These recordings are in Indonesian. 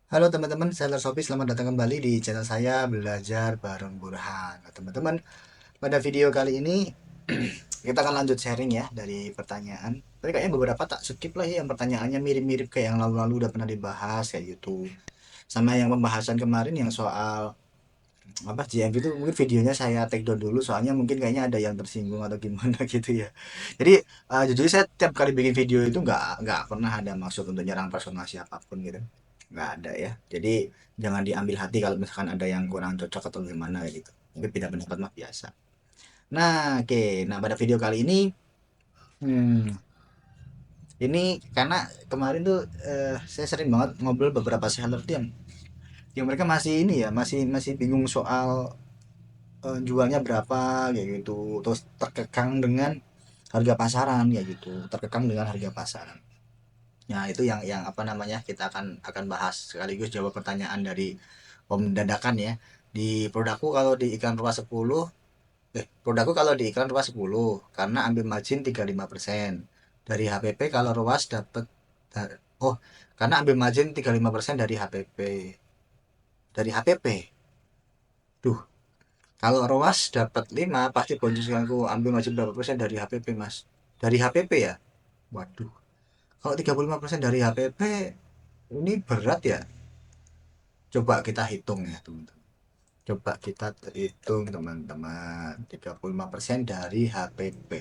Halo teman-teman, saya Sofi. Selamat datang kembali di channel saya Belajar Bareng Burhan. Nah, teman-teman, pada video kali ini kita akan lanjut sharing ya dari pertanyaan. Tapi kayaknya beberapa tak skip lah ya, yang pertanyaannya mirip-mirip kayak yang lalu-lalu udah pernah dibahas kayak gitu. Sama yang pembahasan kemarin yang soal apa JMP itu mungkin videonya saya take down dulu soalnya mungkin kayaknya ada yang tersinggung atau gimana gitu ya. Jadi jujur saya tiap kali bikin video itu nggak pernah ada maksud untuk nyerang personal siapapun gitu, nggak ada ya. Jadi jangan diambil hati kalau misalkan ada yang kurang cocok atau gimana gitu, mungkin beda pendapat mah biasa. Nah oke, nah pada video kali ini hmm, ini karena kemarin tuh saya sering banget ngobrol beberapa seller tuh yang mereka masih ini ya, masih masih bingung soal jualnya berapa kayak gitu, terus terkekang dengan harga pasaran kayak gitu, terkekang dengan harga pasaran. Nah itu yang apa namanya, kita akan bahas sekaligus jawab pertanyaan dari Om Dadakan ya. Di produkku kalau di iklan ruas 10, produkku kalau di iklan ruas 10 karena ambil margin 35%. Dari HPP kalau ruas dapat, oh, karena ambil margin 35% dari HPP. Dari HPP. Duh, kalau ROAS dapat 5 pasti bonusku ambil masih berapa persen dari HPP, Mas? Dari HPP ya? Waduh. Kalau 35% dari HPP ini berat ya. Coba kita hitung ya, teman-teman. Coba kita hitung, teman-teman. 35% dari HPP.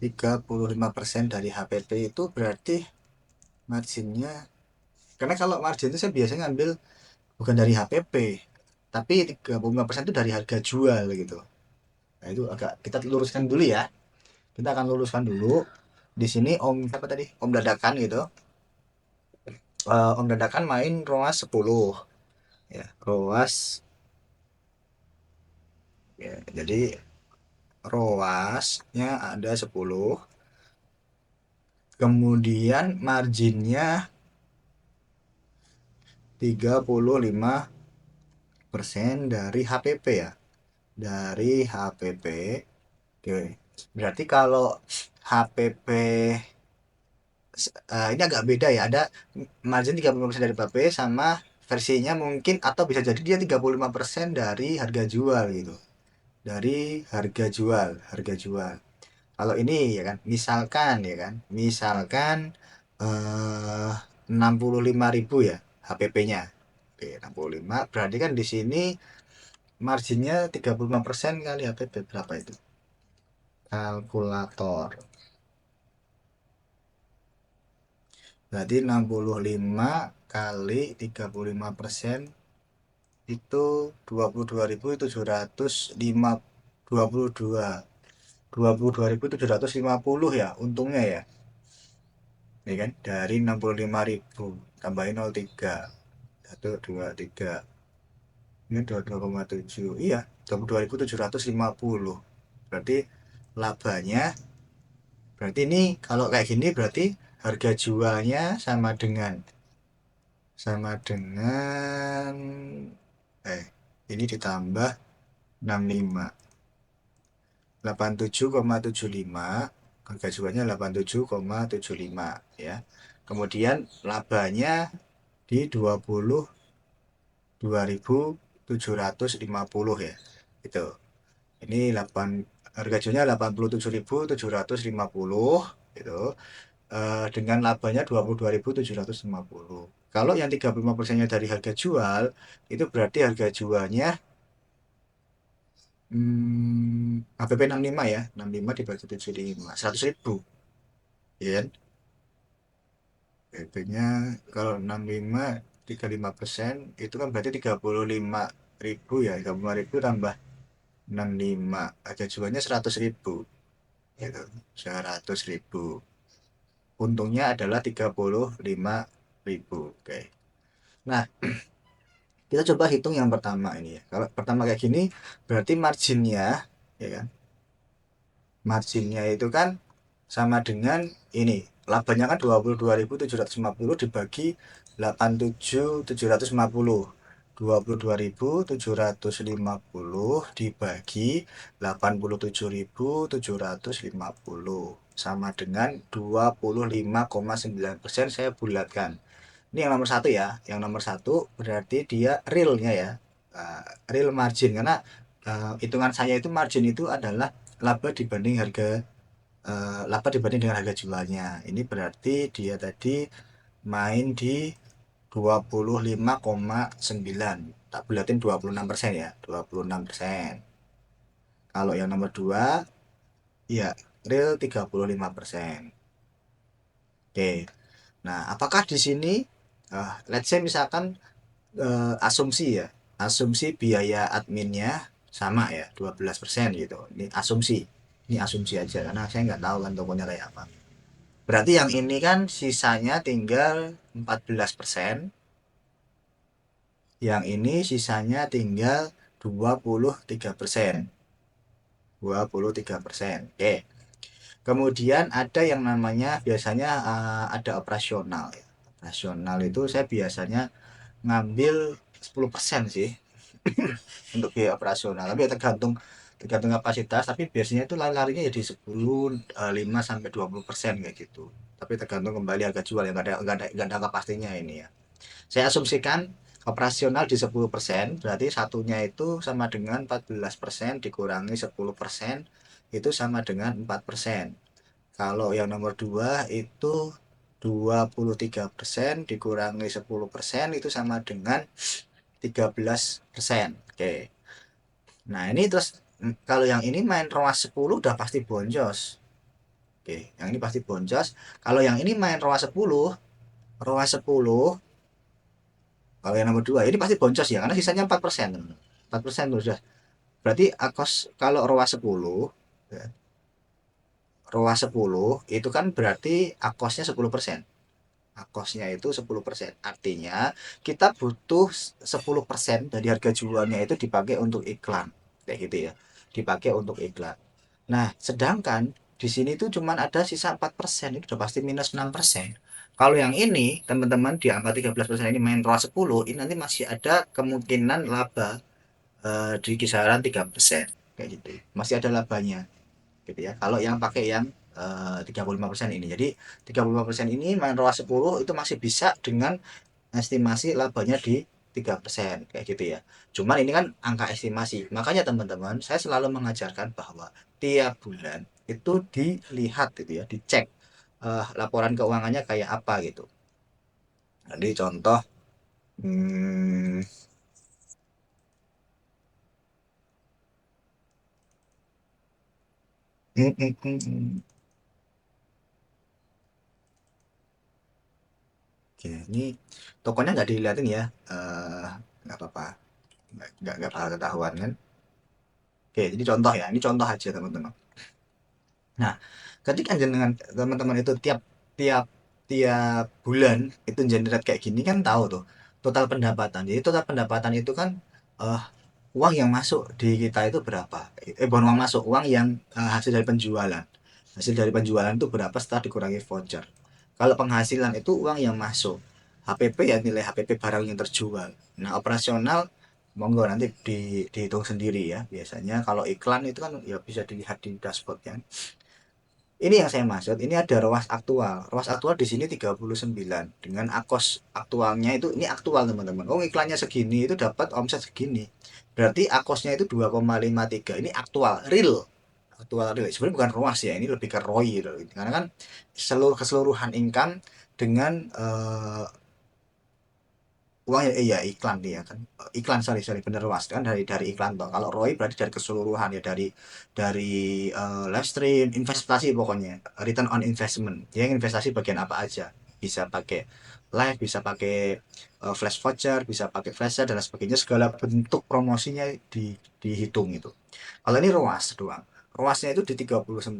35% dari HPP itu berarti marginnya, karena kalau margin itu saya biasanya ngambil bukan dari HPP, tapi 35% itu dari harga jual gitu. Nah, itu agak kita luruskan dulu ya. Kita akan luruskan dulu. Di sini Om siapa tadi? Om Dadakan gitu. Om Dadakan main ROAS 10 ya. ROAS ya. Jadi ROAS-nya ada 10. Kemudian marginnya 35% dari HPP ya. Dari HPP. Oke. Berarti kalau HPP ini agak beda ya. Ada margin 30% dari HPP sama versinya mungkin, atau bisa jadi dia 35% dari harga jual gitu. Dari harga jual. Kalau ini ya kan, misalkan 65.000 ya HPP-nya. Oke, 65 berarti kan di sini marginnya 35% kali HPP berapa itu? Kalkulator. Berarti 65 kali 35% itu 22.705, 22.750 ya untungnya ya. Ini kan dari 65.000 tambahin 03, 1 2 3, ini 22,7, iya 22.750. Berarti labanya, berarti ini kalau kayak gini berarti harga jualnya sama dengan ini ditambah 65, 87,75, harga jualnya 87,75 ya. Kemudian labanya di 22.750 ya. Itu. Ini 8, harga jualnya 87.750 gitu. Dengan labanya 22.750. Kalau yang 35%-nya dari harga jual, itu berarti harga jualnya HPP 65 ya, 65 dibagi 75, 100.000 ya kan? HPP-nya kalau 65 35% itu kan berarti 35.000 ya, 35.000 tambah 65, harga jualnya 100.000 gitu, 100.000. Untungnya adalah 35.000. Oke. Nah, kita coba hitung yang pertama ini ya. Kalau pertama kayak gini, berarti marginnya, ya kan? Marginnya itu kan sama dengan ini. Labanya kan 22.750 dibagi 87.750. 22.750 dibagi 87.750 sama dengan 25,9%, saya bulatkan. Ini yang nomor satu ya. Yang nomor satu berarti dia realnya ya. Real margin karena hitungan saya itu margin itu adalah laba dibanding harga laba dibanding dengan harga jualnya. Ini berarti dia tadi main di 25,9. Tak bulatin 26% ya. 26%. Kalau yang nomor 2 ya real 35%. Oke. Nah, apakah di sini let's say misalkan asumsi ya, asumsi biaya adminnya sama ya 12% gitu, ini asumsi aja karena saya nggak tahu kan tokonya kayak apa. Berarti yang ini kan sisanya tinggal 14%, yang ini sisanya tinggal 23%. 23%. Oke. Kemudian ada yang namanya biasanya ada operasional ya. Operasional itu saya biasanya ngambil 10% sih untuk biaya operasional, tapi ya tergantung tergantung kapasitas, tapi biasanya itu lari-larinya ya di 10 5 sampai 20% kayak gitu, tapi tergantung kembali harga jual yang nggak ada angka pastinya ini ya. Saya asumsikan operasional di 10%, berarti satunya itu sama dengan 14% dikurangi 10% itu sama dengan 4%. Kalau yang nomor 2 itu 23% dikurangi 10% itu sama dengan 13%. Oke. Nah, ini terus kalau yang ini main ROAS 10 udah pasti boncos. Oke, yang ini pasti boncos. Kalau yang ini main ROAS 10, kalau yang nomor 2 ini pasti boncos ya karena sisanya 4%. 4% tuh sudah. Berarti akos kalau ROAS 10 ya, ROAS 10 itu kan berarti akosnya 10%. Akosnya itu 10%. Artinya kita butuh 10% dari harga jualnya itu dipakai untuk iklan. Kayak gitu ya. Dipakai untuk iklan. Nah, sedangkan di sini tuh cuman ada sisa 4%, itu udah pasti minus 6%. Kalau yang ini, teman-teman di angka 13% ini main ROAS 10, ini nanti masih ada kemungkinan laba di kisaran 3%. Kayak gitu. Masih ada labanya gitu ya. Kalau yang pakai yang 35% ini. Jadi 35% ini main ROAS 10 itu masih bisa dengan estimasi labanya di 3% kayak gitu ya. Cuman ini kan angka estimasi. Makanya teman-teman, saya selalu mengajarkan bahwa tiap bulan itu dilihat gitu ya, dicek laporan keuangannya kayak apa gitu. Jadi contoh hmm, hmm, hmm, hmm, hmm. Oke, ini tokonya nggak dilihatin ya. Nggak apa-apa, nggak bakal ketahuan kan. Oke, jadi contoh ya, ini contoh aja teman-teman. Nah, ketika jenengan teman-teman itu tiap tiap tiap bulan itu generate kayak gini kan tahu tuh total pendapatan. Jadi total pendapatan itu kan eh, uang yang masuk di kita itu berapa? Bukan uang masuk, uang yang hasil dari penjualan. Hasil dari penjualan itu berapa setelah dikurangi voucher. Kalau penghasilan itu uang yang masuk. HPP ya nilai HPP barang yang terjual. Nah, operasional monggo nanti dihitung sendiri ya. Biasanya kalau iklan itu kan ya bisa dilihat di dashboard ya. Ini yang saya maksud, ini ada ROAS aktual. ROAS aktual di sini 39 dengan akos aktualnya itu ini aktual teman-teman. Oh, iklannya segini itu dapat omset segini. Berarti akosnya itu 2,53. Ini aktual, real. Aktual real. Sebenarnya bukan ROAS ya, ini lebih ke ROI gitu. Karena kan keseluruhan income dengan uang ya iya iklan dia kan, iklan sorry sorry bener was kan dari iklan toh. Kalau ROI berarti dari keseluruhan ya, dari live stream investasi pokoknya return on investment ya, yang investasi bagian apa aja, bisa pakai live, bisa pakai flash voucher, bisa pakai flash sale dan sebagainya, segala bentuk promosinya dihitung itu. Kalau ini ROAS doang, ROASnya itu di 39,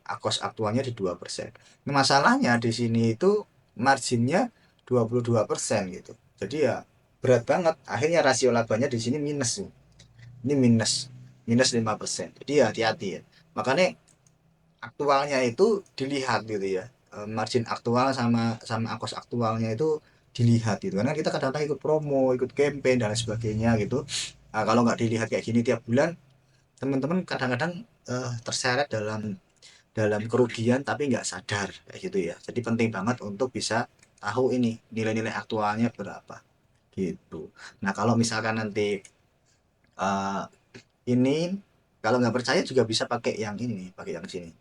akos aktualnya di 2%. Nah, masalahnya di sini itu marginnya 22% gitu. Jadi ya berat banget. Akhirnya rasio labanya di sini minus nih. Ini minus minus 5%. Jadi ya hati-hati ya. Makanya aktualnya itu dilihat gitu ya. Margin aktual sama sama akos aktualnya itu dilihat gitu. Karena kita kadang-kadang ikut promo, ikut campaign dan lain sebagainya gitu. Nah, kalau nggak dilihat kayak gini tiap bulan, teman-teman kadang-kadang terseret dalam dalam kerugian tapi nggak sadar kayak gitu ya. Jadi penting banget untuk bisa tahu ini nilai-nilai aktualnya berapa gitu. Nah kalau misalkan nanti eh, ini kalau nggak percaya juga bisa pakai yang ini nih, pakai yang sini.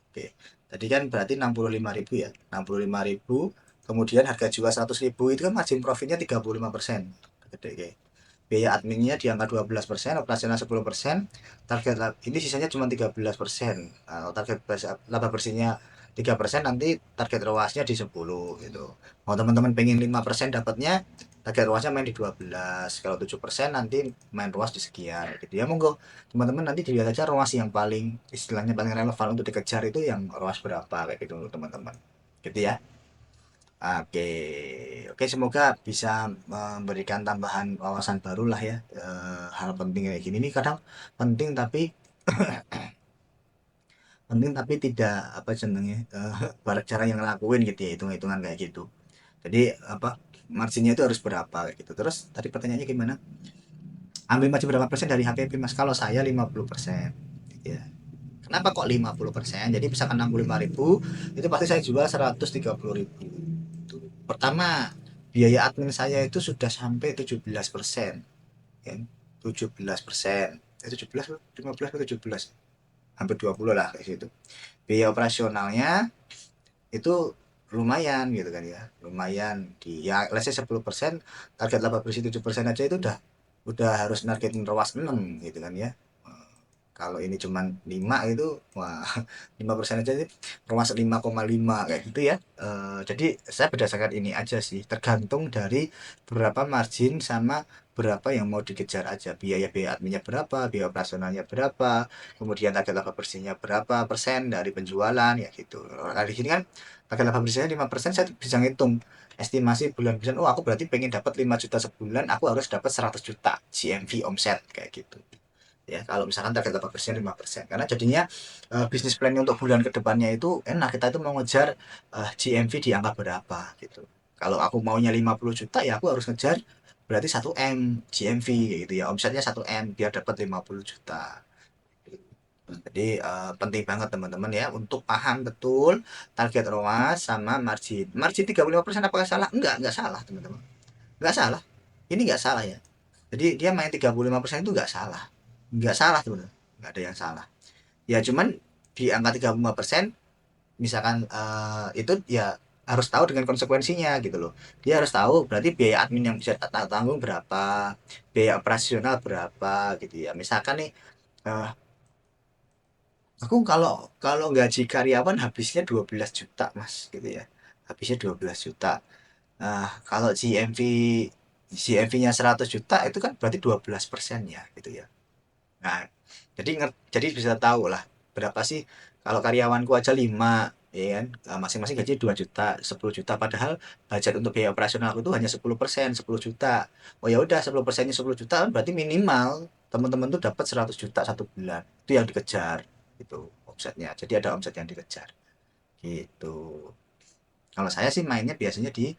Oke, tadi kan berarti 65.000 ya, 65.000, kemudian harga jual 100.000 itu kan margin profitnya 35%, gede kayak. Biaya adminnya di angka 12%, operasional 10%, target ini sisanya cuma 13%. Target laba bersihnya 3%, nanti target ROAS-nya di 10 gitu. Mau teman-teman pengen 5% dapatnya, target ROAS-nya main di 12. Kalau 7% nanti main ROAS di sekian gitu ya. Monggo teman-teman nanti dilihat aja ROAS yang paling istilahnya paling relevan untuk dikejar itu yang ROAS berapa kayak gitu teman-teman. Gitu ya. Oke, oke semoga bisa memberikan tambahan wawasan baru lah ya. Hal penting kayak gini ini kadang penting tapi tidak apa jenenge cara yang ngelakuin gitu ya, hitung-hitungan kayak gitu. Jadi apa marginnya itu harus berapa kayak gitu. Terus tadi pertanyaannya gimana? Ambil margin berapa persen dari HPP Mas? Kalau saya 50%. Gitu ya. Kenapa kok 50%? Jadi misalkan 65.000 itu pasti saya jual 130.000. Pertama, biaya admin saya itu sudah sampai 17%, kan? 17%. 17, 15 atau 17. Hampir 20 lah kayak situ. Biaya operasionalnya itu lumayan gitu kan ya. Lumayan di ya let's say 10%, target laba bersih 7% aja itu udah harus nargetin ROAS 6 gitu kan ya. Kalau ini cuman 5 itu wah 5% aja sih ROAS 5,5 kayak gitu ya. Jadi saya berdasarkan ini aja sih, tergantung dari berapa margin sama berapa yang mau dikejar aja, biaya adminnya berapa, biaya operasionalnya berapa, kemudian target laba bersihnya berapa persen dari penjualan ya gitu. Nah, di sini kan target laba bersihnya 5%, saya bisa ngitung estimasi bulan-bulan, oh aku berarti pengen dapat 5 juta sebulan, aku harus dapat 100 juta GMV omset kayak gitu ya. Kalau misalkan target 8% 5%, karena jadinya bisnis plannya untuk bulan kedepannya itu enak, kita itu mau ngejar GMV di angka berapa gitu. Kalau aku maunya 50 juta ya aku harus ngejar berarti 1 M GMV gitu ya, omsetnya 1 M biar dapat 50 juta. Jadi penting banget teman-teman ya untuk paham betul target ROAS sama margin. Margin 35% apakah salah? Enggak salah teman-teman. Enggak salah. Ini enggak salah ya. Jadi dia main 35% itu enggak salah. Enggak salah teman-teman. Enggak ada yang salah. Ya cuman di angka 35% misalkan itu ya harus tahu dengan konsekuensinya gitu loh. Dia harus tahu berarti biaya admin yang bisa tanggung berapa, biaya operasional berapa gitu ya. Misalkan nih eh, aku kalau kalau gaji karyawan habisnya 12 juta Mas gitu ya. Habisnya 12 juta. Kalau GMV-nya 100 juta itu kan berarti 12% ya gitu ya. Nah, jadi bisa tahu lah berapa sih kalau karyawanku aja 5 ya kan, masing-masing gaji 2 juta, 10 juta, padahal budget untuk biaya operasional aku itu hanya 10%, 10 juta. Oh ya udah 10%-nya 10 juta kan berarti minimal teman-teman tuh dapat 100 juta 1 bulan. Itu yang dikejar itu omsetnya. Jadi ada omset yang dikejar gitu. Kalau saya sih mainnya biasanya di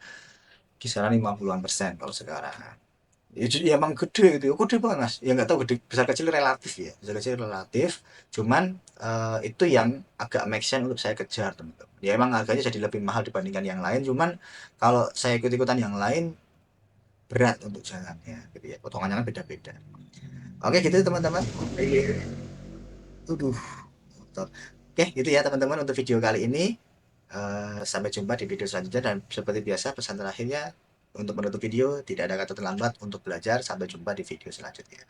kisaran 50-an% kalau sekarang. Ya, ya emang gede gitu ya, gede banget mas. Ya nggak tahu gede besar kecil relatif ya, besar kecil relatif. Cuman itu yang agak make sense untuk saya kejar teman-teman. Ya emang harganya jadi lebih mahal dibandingkan yang lain. Cuman kalau saya ikut-ikutan yang lain berat untuk jalannya, gitu ya. Potongannya kan beda-beda. Oke gitu teman-teman. Tuduh. Oke gitu ya teman-teman untuk video kali ini. Sampai jumpa di video selanjutnya dan seperti biasa pesan terakhirnya untuk menutup video tidak ada kata terlambat untuk belajar. Sampai jumpa di video selanjutnya.